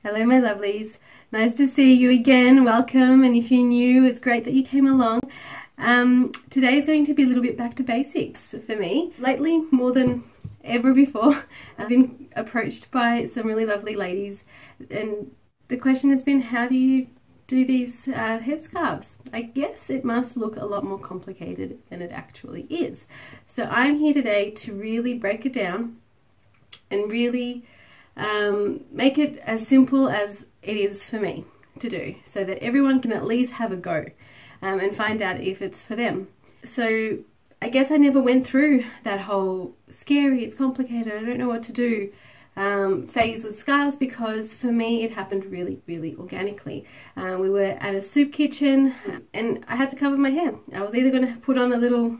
Hello my lovelies, nice to see you again, welcome, and if you're new it's great that you came along. Today is going to be a little bit back to basics for me. Lately, more than ever before, I've been approached by some really lovely ladies and the question has been, how do you do these headscarves? I guess it must look a lot more complicated than it actually is. So I'm here today to really break it down and really make it as simple as it is for me to do, so that everyone can at least have a go and find out if it's for them. So I guess I never went through that whole scary, it's complicated, I don't know what to do phase with scarves, because for me it happened really organically. We were at a soup kitchen and I had to cover my hair. I was either going to put on a little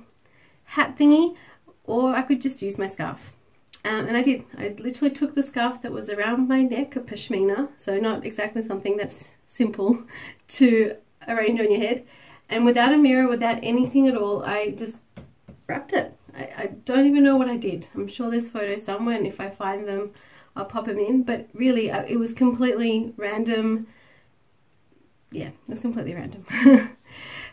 hat thingy or I could just use my scarf. And I did. I literally took the scarf that was around my neck, a pashmina, so not exactly something that's simple to arrange on your head, and without a mirror, without anything at all, I just wrapped it. I don't even know what I did. I'm sure there's photos somewhere, and if I find them, I'll pop them in, but really, it was completely random. Yeah, it was completely random.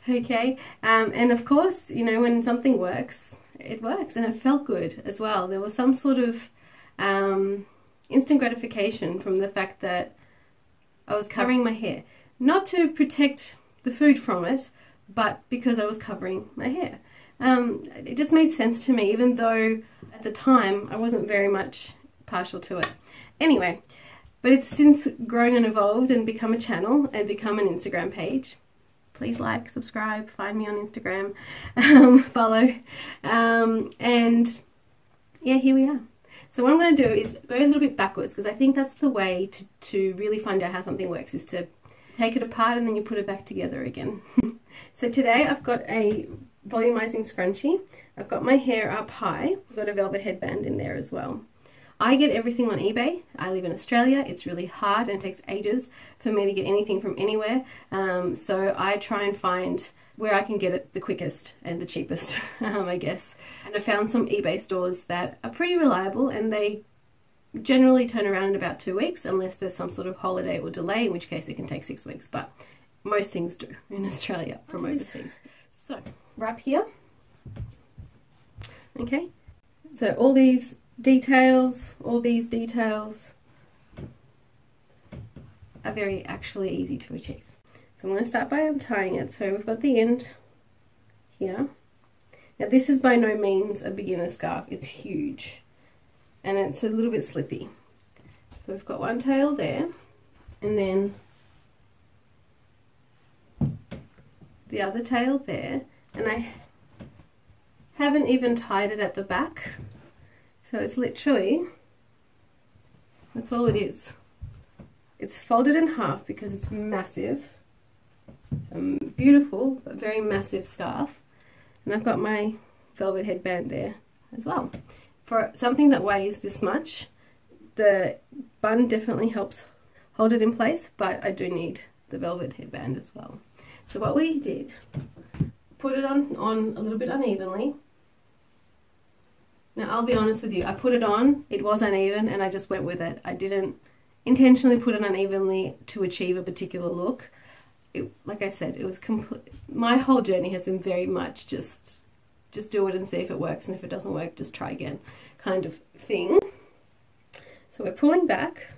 Okay, and of course, you know, when something works, it works, and it felt good as well. There was some sort of instant gratification from the fact that I was covering my hair, not to protect the food from it, but because I was covering my hair. It just made sense to me, even though at the time I wasn't very much partial to it. Anyway, but it's since grown and evolved and become a channel and become an Instagram page. Please like, subscribe, find me on Instagram, follow, and yeah, here we are. So what I'm going to do is go a little bit backwards, because I think that's the way to really find out how something works, is to take it apart and then you put it back together again. So today I've got a volumizing scrunchie, I've got my hair up high, I've got a velvet headband in there as well. I get everything on eBay. I live in Australia. It's really hard and it takes ages for me to get anything from anywhere. So I try and find where I can get it the quickest and the cheapest, I guess. And I found some eBay stores that are pretty reliable, and they generally turn around in about 2 weeks, unless there's some sort of holiday or delay, in which case it can take 6 weeks. But most things do in Australia from overseas. So wrap here. Okay. So all these details are very actually easy to achieve. So I'm going to start by untying it. So we've got the end here. Now this is by no means a beginner scarf, it's huge and it's a little bit slippy. So we've got one tail there, and then the other tail there, and I haven't even tied it at the back. So it's literally, that's all it is. It's folded in half because it's massive. Beautiful, but very massive scarf. And I've got my velvet headband there as well. For something that weighs this much, the bun definitely helps hold it in place, but I do need the velvet headband as well. So what we did, put it on a little bit unevenly. Now I'll be honest with you, I put it on, it was uneven and I just went with it. I didn't intentionally put it unevenly to achieve a particular look. Like I said, it was complete. My whole journey has been very much just do it and see if it works, and if it doesn't work, just try again kind of thing. So we're pulling back,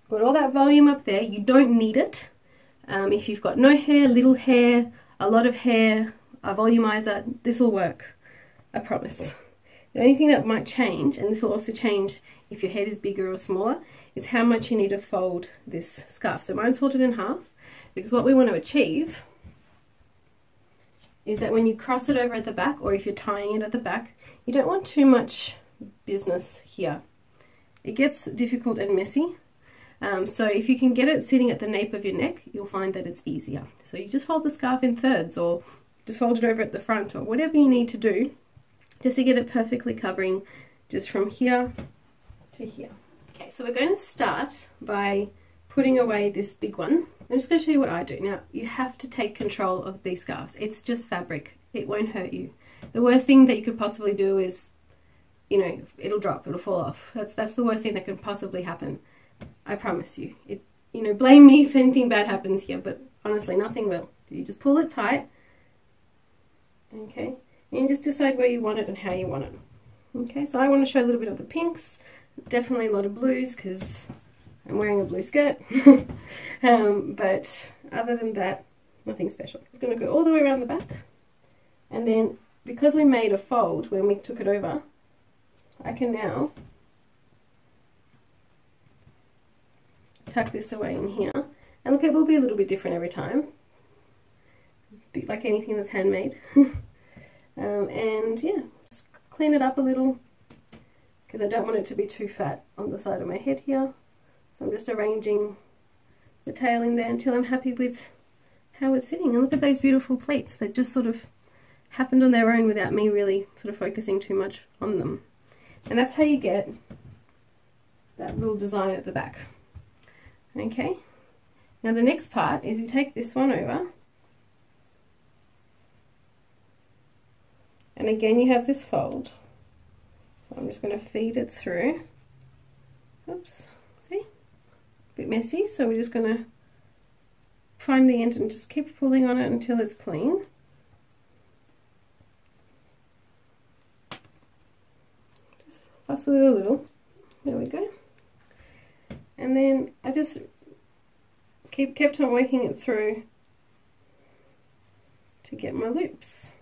got all that volume up there. You don't need it. If you've got no hair, little hair, a lot of hair, a volumizer, this will work, I promise. The only thing that might change, and this will also change if your head is bigger or smaller, is how much you need to fold this scarf. So mine's folded in half, because what we want to achieve is that when you cross it over at the back, or if you're tying it at the back, you don't want too much business here. It gets difficult and messy. So if you can get it sitting at the nape of your neck, you'll find that it's easier. So you just fold the scarf in thirds, or just fold it over at the front, or whatever you need to do, just to get it perfectly covering just from here to here. Okay, so we're going to start by putting away this big one. I'm just going to show you what I do. Now, you have to take control of these scarves. It's just fabric. It won't hurt you. The worst thing that you could possibly do is, you know, it'll drop, it'll fall off. That's the worst thing that could possibly happen. I promise you. You know, blame me if anything bad happens here, but honestly, nothing will. You just pull it tight, okay, and you just decide where you want it and how you want it. Okay, so I want to show a little bit of the pinks, definitely a lot of blues because I'm wearing a blue skirt, but other than that, nothing special. I'm just going to go all the way around the back, and then because we made a fold when we took it over, I can now tuck this away in here, and look, it will be a little bit different every time, like anything that's handmade. And yeah, just clean it up a little because I don't want it to be too fat on the side of my head here. So I'm just arranging the tail in there until I'm happy with how it's sitting. And look at those beautiful pleats that just sort of happened on their own without me really sort of focusing too much on them. And that's how you get that little design at the back. Okay, now the next part is you take this one over, and again you have this fold, so I'm just going to feed it through. Oops, see, a bit messy, so we're just going to find the end and just keep pulling on it until it's clean. Just fuss with it a little, there we go. And then I just kept on working it through to get my loops.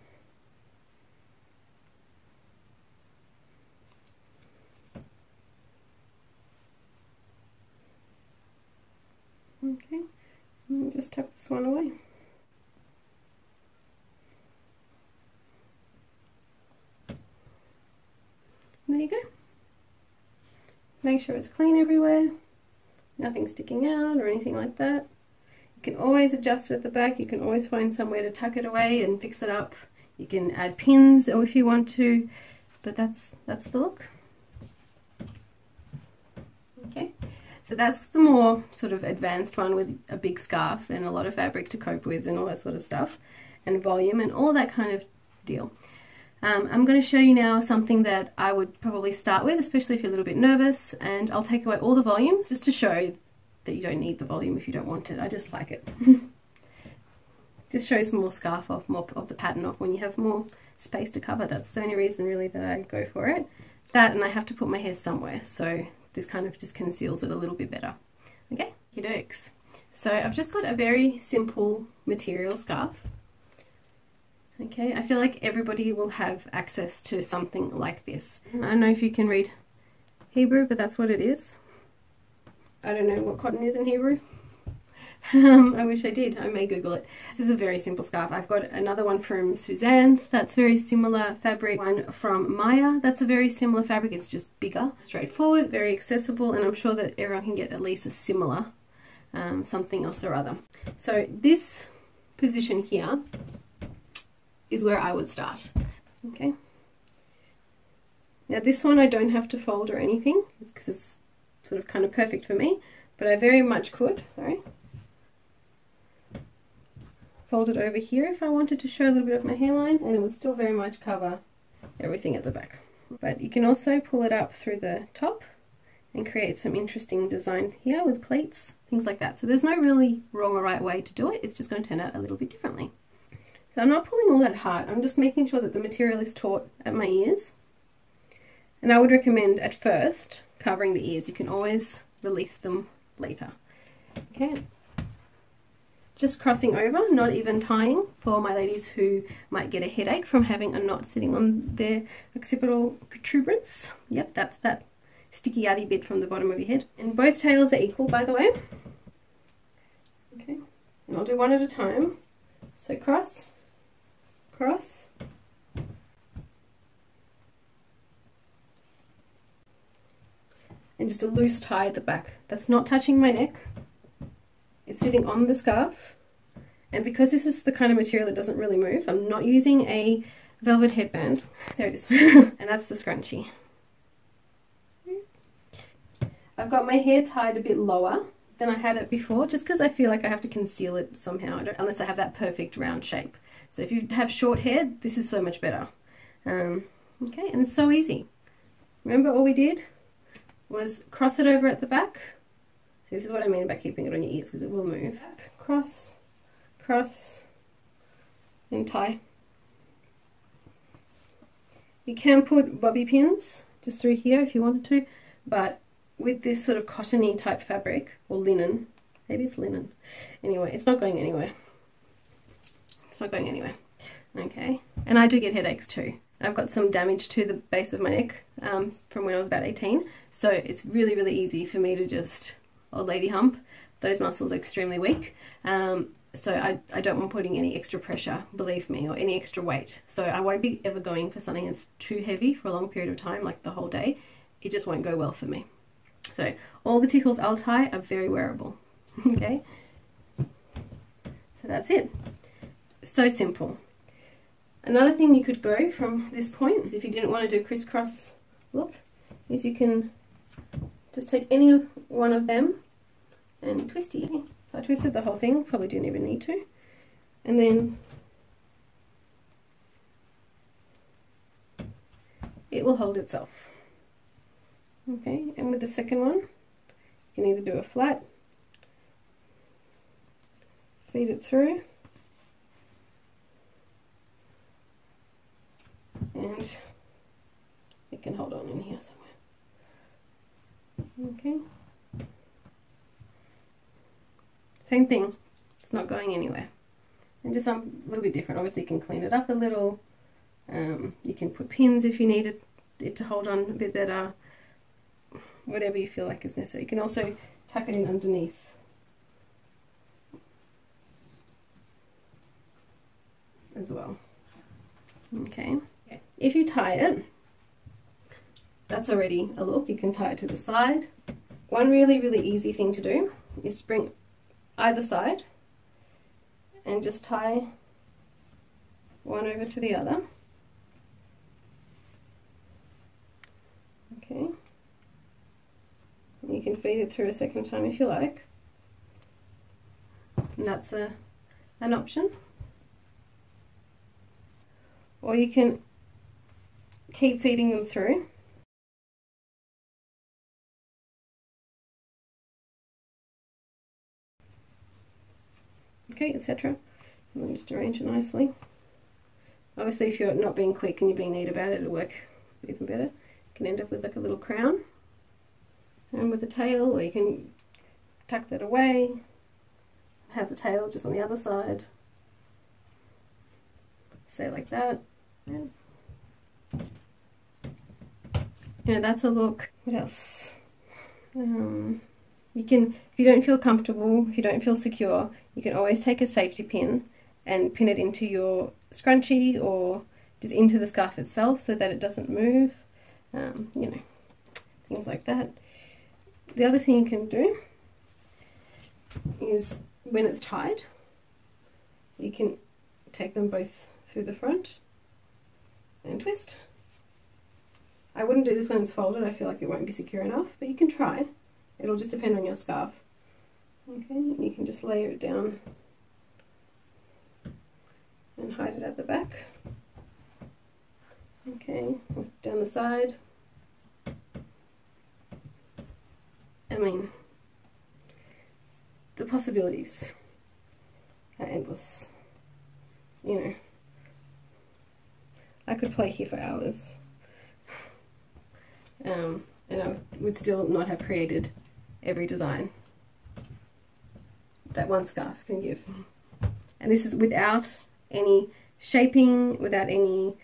Okay, and just tuck this one away. There you go. Make sure it's clean everywhere. Nothing sticking out or anything like that. You can always adjust it at the back. You can always find somewhere to tuck it away and fix it up. You can add pins or if you want to, but that's the look. Okay, so that's the more sort of advanced one with a big scarf and a lot of fabric to cope with and all that sort of stuff, and volume and all that kind of deal. I'm going to show you now something that I would probably start with, especially if you're a little bit nervous, and I'll take away all the volumes just to show that you don't need the volume if you don't want it. I just like it. Just shows more scarf off, more of the pattern off when you have more space to cover. That's the only reason really that I go for it. That, and I have to put my hair somewhere, so this kind of just conceals it a little bit better. Okay, dokes. So I've just got a very simple material scarf. Okay, I feel like everybody will have access to something like this. I don't know if you can read Hebrew, but that's what it is. I don't know what cotton is in Hebrew. I wish I did. I may Google it. This is a very simple scarf. I've got another one from Suzanne's. That's very similar fabric. One from Maya. That's a very similar fabric. It's just bigger, straightforward, very accessible, and I'm sure that everyone can get at least a similar something else or other. So this position here is where I would start. Okay. Now this one I don't have to fold or anything. It's because it's sort of kind of perfect for me, but I very much could, sorry, fold it over here if I wanted to show a little bit of my hairline, and it would still very much cover everything at the back. But you can also pull it up through the top and create some interesting design here with pleats, things like that. So there's no really wrong or right way to do it. It's just going to turn out a little bit differently. So I'm not pulling all that hard. I'm just making sure that the material is taut at my ears. And I would recommend at first covering the ears. You can always release them later. Okay. Just crossing over, not even tying, for my ladies who might get a headache from having a knot sitting on their occipital protuberance. Yep, that's that sticky yaddy bit from the bottom of your head. And both tails are equal, by the way. Okay, and I'll do one at a time. So cross, cross, and just a loose tie at the back. That's not touching my neck. It's sitting on the scarf, and because this is the kind of material that doesn't really move, I'm not using a velvet headband. There it is. And that's the scrunchie. I've got my hair tied a bit lower than I had it before, just because I feel like I have to conceal it somehow, unless I have that perfect round shape. So if you have short hair, this is so much better. Okay, and it's so easy. Remember all we did was cross it over at the back, This is what I mean by keeping it on your ears, because it will move. Cross, cross, and tie. You can put bobby pins just through here if you wanted to, but with this sort of cottony type fabric, or linen, maybe it's linen. Anyway, it's not going anywhere. It's not going anywhere. Okay, and I do get headaches too. I've got some damage to the base of my neck from when I was about 18, so it's really, really easy for me to just old lady hump. Those muscles are extremely weak, so I don't want putting any extra pressure, believe me, or any extra weight. So I won't be ever going for something that's too heavy for a long period of time, like the whole day. It just won't go well for me. So all the tichels I'll tie are very wearable. Okay, so that's it. So simple. Another thing you could go from this point is, if you didn't want to do crisscross look, is you can just take any one of them and twist it. So I twisted the whole thing, probably didn't even need to. And then it will hold itself. Okay, and with the second one, you can either do a flat, feed it through, and it can hold on in here somewhere. Okay, same thing, it's not going anywhere, and just a little bit different. Obviously you can clean it up a little, you can put pins if you needed it to hold on a bit better, whatever you feel like is necessary. You can also tuck it in underneath. As well. Okay. If you tie it, that's already a look. You can tie it to the side. One really, really easy thing to do is to bring either side and just tie one over to the other. Okay. You can feed it through a second time if you like. And that's an option. Or you can keep feeding them through. Okay, etc. And then just arrange it nicely. Obviously, if you're not being quick and you're being neat about it, it'll work even better. You can end up with like a little crown and with the tail, or you can tuck that away, have the tail just on the other side, say like that. Yeah, that's a look. What else? You can, if you don't feel comfortable, if you don't feel secure, you can always take a safety pin and pin it into your scrunchie or just into the scarf itself so that it doesn't move. You know, things like that. The other thing you can do is, when it's tied, you can take them both through the front and twist. I wouldn't do this when it's folded, I feel like it won't be secure enough, but you can try. It'll just depend on your scarf. Okay, and you can just layer it down and hide it at the back. Okay, down the side. I mean, the possibilities are endless. You know, I could play here for hours. And I would still not have created every design that one scarf can give. And this is without any shaping, without any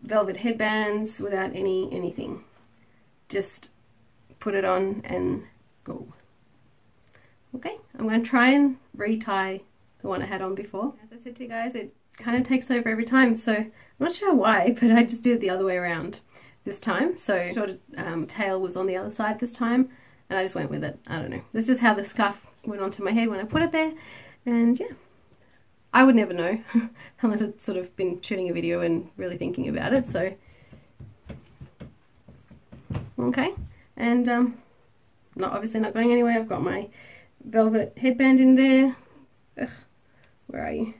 velvet headbands, without anything. Just put it on and go. Okay, I'm going to try and retie the one I had on before. As I said to you guys, it kind of takes over every time, so I'm not sure why, but I just did it the other way around this time. So short tail was on the other side this time, and I just went with it. I don't know. That's just how the scarf went onto my head when I put it there, and yeah. I would never know unless I'd sort of been shooting a video and really thinking about it, so okay. And obviously not going anywhere. I've got my velvet headband in there. Ugh, where are you?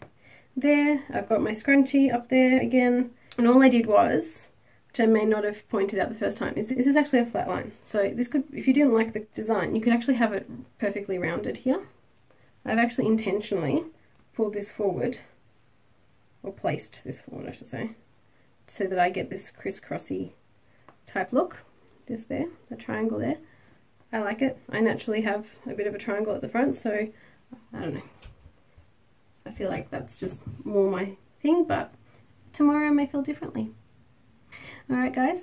There. I've got my scrunchie up there again, and all I did was which I may not have pointed out the first time, is this is actually a flat line. So this could, if you didn't like the design, you could actually have it perfectly rounded here. I've actually intentionally pulled this forward, or placed this forward I should say, so that I get this crisscrossy type look. This there, the triangle there. I like it. I naturally have a bit of a triangle at the front, so I don't know. I feel like that's just more my thing, but tomorrow I may feel differently. Alright guys,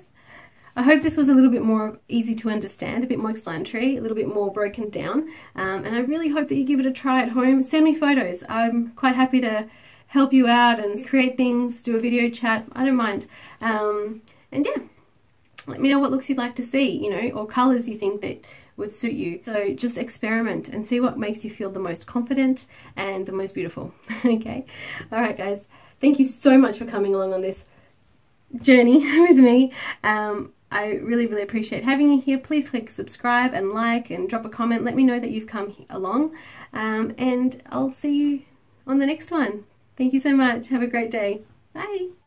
I hope this was a little bit more easy to understand, a bit more explanatory, a little bit more broken down, and I really hope that you give it a try at home. Send me photos. I'm quite happy to help you out and create things, do a video chat, I don't mind. And yeah, let me know what looks you'd like to see, you know, or colours you think that would suit you. So just experiment and see what makes you feel the most confident and the most beautiful. Okay, alright guys, thank you so much for coming along on this journey with me. I really appreciate having you here. Please click subscribe and like and drop a comment. Let me know that you've come along, and I'll see you on the next one. Thank you so much. Have a great day. Bye.